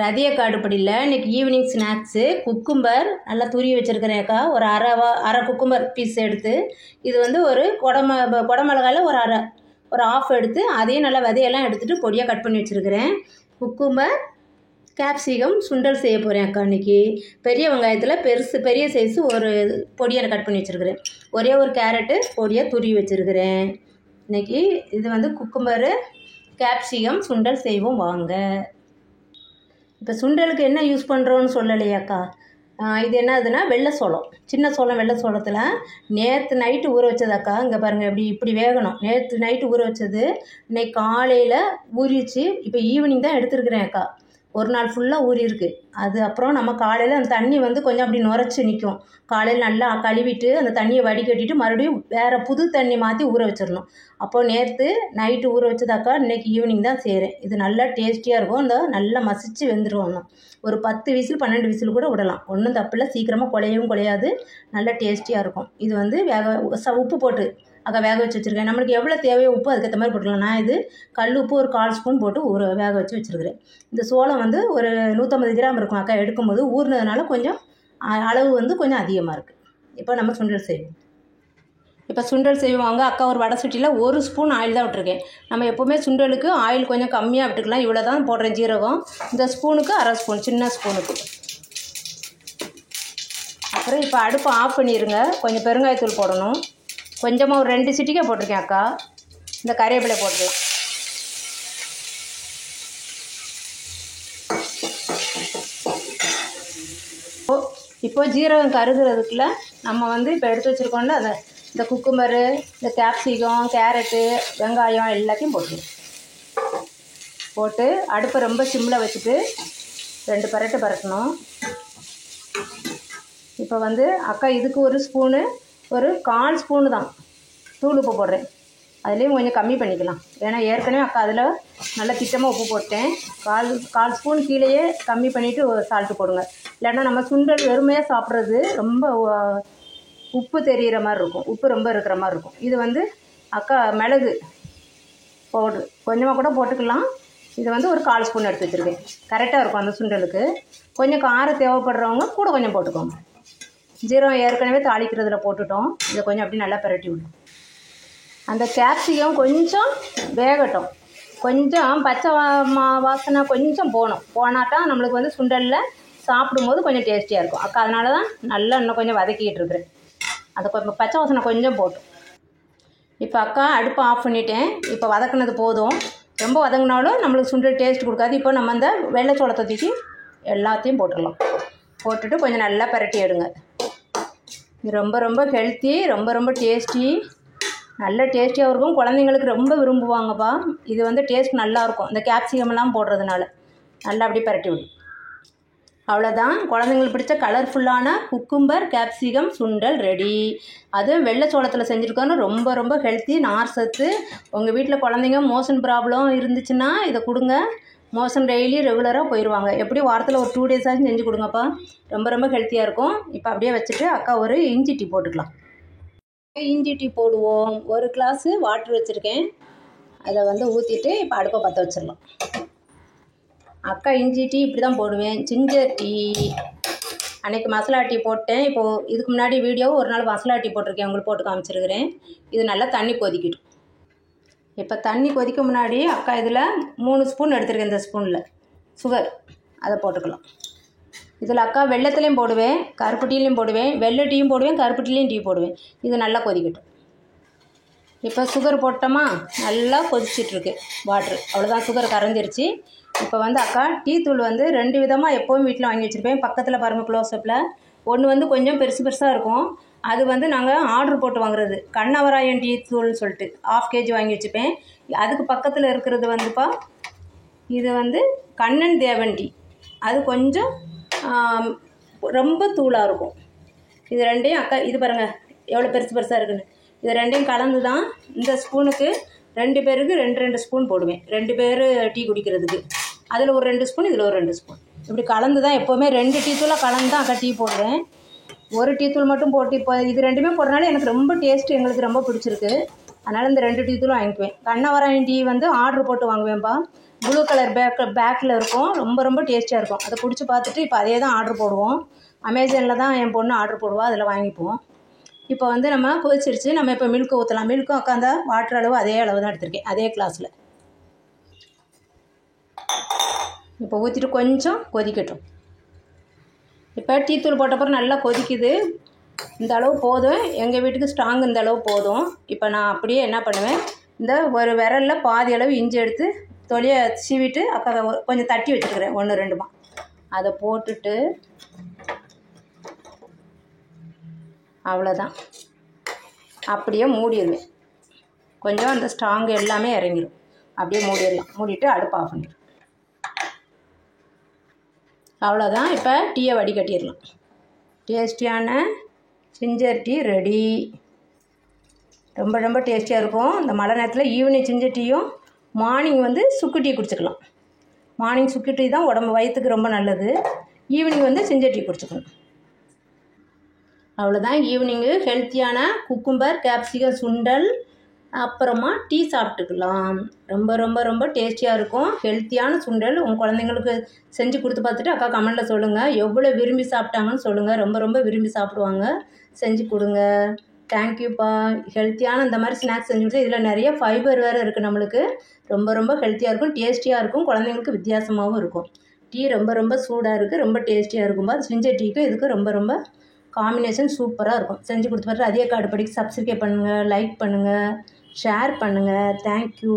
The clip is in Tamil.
ரதிய காடுப்படியில் இன்றைக்கி ஈவினிங் ஸ்நாக்ஸு குக்கும்பர் நல்லா துருவி வச்சுருக்கிறேன்க்கா. ஒரு அரை குக்கும்பர் பீஸ் எடுத்து இது வந்து ஒரு குடமிளகாயில் ஒரு ஆஃப் எடுத்து அதையும் நல்லா விதையெல்லாம் எடுத்துகிட்டு பொடியாக கட் பண்ணி வச்சுருக்கிறேன். குக்கும்பர் கேப்சிகம் சுண்டல் செய்ய போகிறேன் அக்கா. இன்றைக்கி பெரிய வெங்காயத்தில் பெரிய சைஸு ஒரு பொடியை கட் பண்ணி வச்சுருக்கிறேன். ஒரே ஒரு கேரட்டு பொடியாக துருவி வச்சுருக்கிறேன். இன்றைக்கி இது வந்து குக்கும்பரு கேப்சிகம் சுண்டல் செய்வோம் வாங்க. இப்போ சுண்டலுக்கு என்ன யூஸ் பண்ணுறோன்னு சொல்லலையாக்கா. இது என்னதுன்னா வெள்ளை சோளம், சின்ன சோளம். வெள்ளை சோளத்தில் நேற்று நைட்டு ஊற வச்சதாக்கா. இங்கே பாருங்கள், இப்படி வேகணும். நேற்று நைட்டு ஊற வச்சது இன்னைக்கு காலையில் ஊறிச்சு. இப்போ ஈவினிங் தான் எடுத்துருக்கிறேன் அக்கா. ஒரு நாள் ஃபுல்லாக ஊறி இருக்குது. அது அப்புறம் நம்ம காலையில் அந்த தண்ணி வந்து கொஞ்சம் அப்படி நுரைச்சி நிற்கும். காலையில் நல்லா கழுவிட்டு அந்த தண்ணியை வடிகட்டிட்டு மறுபடியும் வேறு புது தண்ணி மாற்றி ஊற வச்சிடணும். அப்போது நேற்று நைட்டு ஊற வச்சதாக்கா இன்றைக்கி ஈவினிங் தான் செய்கிறேன். இது நல்லா டேஸ்டியாக இருக்கும். இந்த நல்லா மசிச்சு வெந்துடுவோம். ஒரு 10 விசில் 12 விசில் கூட விடலாம். ஒன்றும் தப்பில்லை. சீக்கிரமாக குழையாது. நல்லா டேஸ்டியாக இருக்கும். இது வந்து உப்பு போட்டு வேக வச்சு வச்சுருக்கேன். நம்மளுக்கு எவ்வளோ தேவையோ உப்பு அதுக்கேற்ற மாதிரி போட்டுக்கலாம். நான் இது கல் உப்பு ஒரு 1/4 ஸ்பூன் போட்டு வேக வச்சு வச்சுருக்கிறேன். இந்த சோளம் வந்து ஒரு 150 கிராம் இருக்கும் அக்கா. எடுக்கும்போது ஊறினதுனால கொஞ்சம் அளவு வந்து கொஞ்சம் அதிகமாக இருக்குது. இப்போ நம்ம சுண்டல் செய்வோம். இப்போ சுண்டல் செய்வாங்க அக்கா. ஒரு வடை சட்டியில் 1 ஸ்பூன் ஆயில் தான் விட்டுருக்கேன். நம்ம எப்போவுமே சுண்டலுக்கு ஆயில் கொஞ்சம் கம்மியாக விட்டுக்கலாம். இவ்வளோ தான் போடுறேன் ஜீரகம். இந்த ஸ்பூனுக்கு அரை ஸ்பூன், சின்ன ஸ்பூனுக்கு. அப்புறம் இப்போ அடுப்பை ஆஃப் பண்ணிடுங்க. கொஞ்சம் பெருங்காயத்தூள் போடணும். கொஞ்சமாக ஒரு 2 சிட்டிக்காய் போட்டிருக்கேன் அக்கா. இந்த கறிவேப்பிலை போட்டுக்கலாம். இப்போது ஜீரகம் கருதுறதுக்குள்ள நம்ம வந்து இப்போ எடுத்து வச்சுருக்கோம்ல இந்த குக்கும்பரு, இந்த கேப்சிகம், கேரட்டு, வெங்காயம் எல்லாத்தையும் போட்டு அடுப்பை ரொம்ப சிம்மில் வச்சுட்டு 2 பரட்டணும். இப்போ வந்து அக்கா இதுக்கு ஒரு ஸ்பூனு, ஒரு 1/4 ஸ்பூனு தான் தூள் உப்பு போடுறேன். அதுலேயும் கொஞ்சம் கம்மி பண்ணிக்கலாம். ஏன்னா ஏற்கனவே அக்கா அதில் நல்லா திட்டமாக உப்பு போட்டேன். 1/4 ஸ்பூன் கீழேயே கம்மி பண்ணிவிட்டு சால்ட்டு போடுங்க. இல்லைன்னா நம்ம சுண்டல் வெறுமையாக சாப்பிட்றது ரொம்ப உப்பு தெரிகிற மாதிரி இருக்கும். உப்பு ரொம்ப இருக்கிற மாதிரி இருக்கும். இது வந்து அக்கா மிளகு பவுட்ரு கொஞ்சமாக கூட போட்டுக்கலாம். இது வந்து ஒரு 1/4 ஸ்பூன் எடுத்து வச்சுருக்கேன். கரெக்டாக இருக்கும் அந்த சுண்டலுக்கு. கொஞ்சம் காரம் தேவைப்படுறவங்க கூட கொஞ்சம் போட்டுக்கோங்க. ஜீரகம் ஏற்கனவே தாளிக்கிறதுல போட்டுட்டோம். இதை கொஞ்சம் அப்படி நல்லா பிரட்டி விடும். அந்த கேப்சிகம் கொஞ்சம் வேகட்டும். கொஞ்சம் பச்சை வாசனை கொஞ்சம் போனாதான் நம்மளுக்கு வந்து சுண்டலில் சாப்பிடும்போது கொஞ்சம் டேஸ்டியாக இருக்கும் அக்கா. அதனால தான் நல்லா இன்னும் கொஞ்சம் வதக்கிட்டு இருக்கிறேன். அது கொஞ்சம் பச்சை வாசனை கொஞ்சம் போட்டும். இப்போ அக்கா அடுப்பை ஆஃப் பண்ணிட்டேன். இப்போ வதக்குனது போதும். ரொம்ப வதங்கினாலும் நம்மளுக்கு சுண்டல் டேஸ்ட் கொடுக்காது. இப்போ நம்ம அந்த வெள்ளை சோளத்தை தூக்கி எல்லாத்தையும் போட்டுடலாம். போட்டுட்டு கொஞ்சம் நல்லா பரட்டி எடுங்க. இது ரொம்ப ரொம்ப ஹெல்த்தி, ரொம்ப ரொம்ப டேஸ்டி, நல்ல டேஸ்டியாக இருக்கும். குழந்தைங்களுக்கு ரொம்ப விரும்புவாங்கப்பா. இது வந்து டேஸ்ட் நல்லாயிருக்கும் இந்த கேப்சிகம்லாம் போடுறதுனால. நல்லா அப்படி பரட்டி விடும். அவ்வளோதான். குழந்தைங்களுக்கு பிடிச்ச கலர்ஃபுல்லான குக்கும்பர் கேப்சிகம் சுண்டல் ரெடி. அதுவும் வெள்ளை சோளத்தில் செஞ்சுருக்கோன்னு ரொம்ப ரொம்ப ஹெல்த்தி, நார் சத்து. உங்கள் வீட்டில் குழந்தைங்க மோஷன் ப்ராப்ளம் இருந்துச்சுன்னா இதை கொடுங்க. மோஷன் டெய்லி ரெகுலராக போயிடுவாங்க. எப்படி வாரத்தில் ஒரு 2 days ஆச்சும் செஞ்சு கொடுங்கப்பா. ரொம்ப ரொம்ப ஹெல்த்தியாக இருக்கும். இப்போ அப்படியே வச்சுட்டு அக்கா ஒரு இஞ்சி டீ போட்டுக்கலாம். இஞ்சி டீ போடுவோம். 1 கிளாஸு வாட்ரு வச்சுருக்கேன். அதை வந்து ஊற்றிட்டு இப்போ அடுப்பை பற்ற வச்சிடலாம். அக்கா இஞ்சி டீ இப்படி தான் போடுவேன். ஜிஞ்சர் டீ அன்றைக்கி மசாலா டீ போட்டேன். இப்போது இதுக்கு முன்னாடி வீடியோ ஒரு நாள் மசாலா டீ போட்டிருக்கேன், உங்களுக்கு போட்டு காமிச்சிருக்கிறேன். இது நல்லா தண்ணி கொதிக்கிடும். இப்போ தண்ணி கொதிக்க முன்னாடி அக்கா இதில் 3 ஸ்பூன் எடுத்துருக்கேன். இந்த ஸ்பூனில் சுகர் அதை போட்டுக்கலாம். இதில் அக்கா வெள்ளத்துலேயும் போடுவேன், கருப்பு டீலையும் போடுவேன், வெள்ளை டீயும் போடுவேன், கருப்பு டீலையும் டீ போடுவேன். இது நல்லா கொதிக்கட்டும். இப்போ சுகர் போட்டோமா, நல்லா கொதிச்சிட்ருக்கு வாட்ரு. அவ்வளோதான், சுகர் கரைஞ்சிருச்சு. இப்போ வந்து அக்கா டீ தூள் வந்து 2 விதமாக எப்போவும் வீட்டில் வாங்கி வச்சுருப்பேன். பக்கத்தில் பாருங்கள் க்ளோஸ்அப்பில். ஒன்று வந்து கொஞ்சம் பெருசாக இருக்கும். அது வந்து நாங்கள் ஆர்டர் போட்டு வாங்குறது. கண்ணவராயன் டீ தூள்னு சொல்லிட்டு 1/2 kg வாங்கி வச்சுப்பேன். அதுக்கு பக்கத்தில் இருக்கிறது வந்துப்பா, இது வந்து கண்ணன் தேவன் டீ. அது கொஞ்சம் ரொம்ப தூளாக இருக்கும். இது ரெண்டையும் அக்கா இது பாருங்கள் எவ்வளோ பெருசாக இருக்குன்னு. இது ரெண்டையும் கலந்து தான் இந்த ஸ்பூனுக்கு 2 பேருக்கு 2 ஸ்பூன் போடுவேன். 2 பேர் டீ குடிக்கிறதுக்கு. அதில் ஒரு 2 ஸ்பூன், இதில் ஒரு 2 ஸ்பூன். இப்படி கலந்து தான் எப்போவுமே 2 டீ தூளாக கலந்து தான் அக்கா டீ போடுவேன். 1 டீ தூள் மட்டும் போட்டு இப்போ இது 2மே போடுறதுனால எனக்கு ரொம்ப டேஸ்ட்டு எங்களுக்கு ரொம்ப பிடிச்சிருக்கு. அதனால் இந்த 2 டீ தூளும் வாங்கிக்குவேன். கண்ணவராயன் டீ வந்து ஆர்டர் போட்டு வாங்குவேன்ப்பா. ப்ளூ கலர் பேக்கில் இருக்கும். ரொம்ப ரொம்ப டேஸ்டியாக இருக்கும். அதை குடிச்சு பார்த்துட்டு இப்போ அதே தான் ஆர்டர் போடுவோம். அமேசானில் தான் என் பொண்ணு ஆர்டர் போடுவோம், அதில் வாங்கிப்போம். இப்போ வந்து நம்ம கொதிச்சிருச்சு. நம்ம இப்போ மில்க்கு ஊற்றலாம். மில்க்கும் உட்காந்தா வாட்டர் அளவு அதே அளவு தான் எடுத்திருக்கேன், அதே கிளாஸில். இப்போ ஊற்றிட்டு கொஞ்சம் கொதிக்கட்டும். இப்போ டீத்தூள் போட்டப்பறம் நல்லா கொதிக்குது. இந்த அளவு போதும். எங்கள் வீட்டுக்கு ஸ்ட்ராங் இந்த அளவு போதும். இப்போ நான் அப்படியே என்ன பண்ணுவேன், இந்த ஒரு விரலில் பாதி அளவு இஞ்சி எடுத்து தொலியை சீவிட்டு அக்கா கொஞ்சம் தட்டி வச்சுருக்கிறேன், 1 2மா. அதை போட்டுட்டு அவ்வளோதான், அப்படியே மூடிடுவேன். கொஞ்சம் அந்த ஸ்ட்ராங் எல்லாமே இறங்கிடும். அப்படியே மூடிடலாம். மூடிட்டு அடுப்பு ஆஃப் பண்ணிடும். அவ்வளோதான். இப்போ டீயை வடிகட்டிடலாம். டேஸ்டியான ஜிஞ்சர் டீ ரெடி. ரொம்ப ரொம்ப டேஸ்டியாக இருக்கும். இந்த மழை நேரத்தில் ஈவினிங் ஜிஞ்சர் டீயும், மார்னிங் வந்து சுக்கு டீ குடிச்சிக்கலாம். மார்னிங் சுக்கு டீ தான் உடம்பு வயிற்றுக்கு ரொம்ப நல்லது. ஈவினிங் வந்து ஜிஞ்சர் டீ குடிச்சிக்கணும். அவ்வளோதான். ஈவினிங்கு ஹெல்த்தியான குக்கும்பர் கேப்சிகம் சுண்டல் அப்புறமா டீ சாப்பிட்டுக்கலாம். ரொம்ப ரொம்ப ரொம்ப டேஸ்டியாக இருக்கும். ஹெல்த்தியான சுண்டல். உங்கள் குழந்தைங்களுக்கு செஞ்சு கொடுத்து பார்த்துட்டு அக்கா கமெண்டில் சொல்லுங்கள், எவ்வளோ விரும்பி சாப்பிட்டாங்கன்னு சொல்லுங்கள். ரொம்ப ரொம்ப விரும்பி சாப்பிடுவாங்க. செஞ்சு கொடுங்க. தேங்க்யூப்பா. ஹெல்த்தியான இந்த மாதிரி ஸ்நாக்ஸ் செஞ்சு கொடுத்து இதில் நிறைய ஃபைபர் வேறு இருக்குது. நம்மளுக்கு ரொம்ப ரொம்ப ஹெல்த்தியாக இருக்கும், டேஸ்டியாக இருக்கும். குழந்தைங்களுக்கு வித்தியாசமாகவும் இருக்கும். டீ ரொம்ப ரொம்ப சூடாக இருக்குது, ரொம்ப டேஸ்டியாக இருக்கும்பா. ஜிஞ்சர் டீக்கு இதுக்கு ரொம்ப ரொம்ப காம்பினேஷன் சூப்பராக இருக்கும். செஞ்சு கொடுத்து பார்த்து அதே கார்டு படிக்கு சப்ஸ்கிரைப் பண்ணுங்கள், லைக் பண்ணுங்கள், ஷேர் பண்ணுங்கள். தேங்க்யூ.